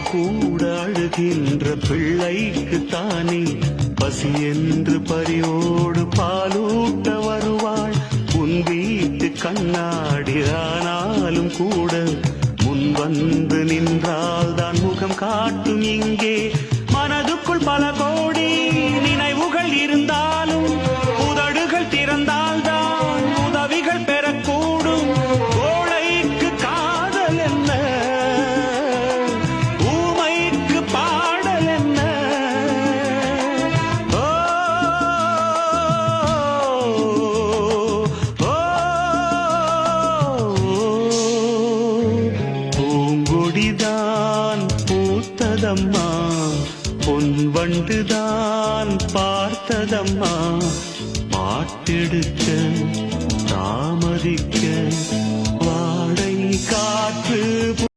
கூட அழுகின்ற பிள்ளைக்கு தானே பசி என்று பரியோடு பாலூட்ட வருவாள். உன் வீட்டு கண்ணாடி ஆனாலும் கூட முன் வந்து நின்றால் தான் முகம் காட்டும். இங்கே மனதுக்குள் பல கோடி நினைவுகள் இருந்தாலும் உதடுகள் திறந்தால் தான் உதவிகள் பெறக்கூடும். கோழைக்கு காதல் என்ன, ஊமைக்கு பாடல் என்ன? ஓ பூங்கொடிதான் பூத்ததம்மா, பொன் வண்டுதான் பார்த்ததம்மா. பாட்டெடுக்க தாமதிக்க வாடை காற்று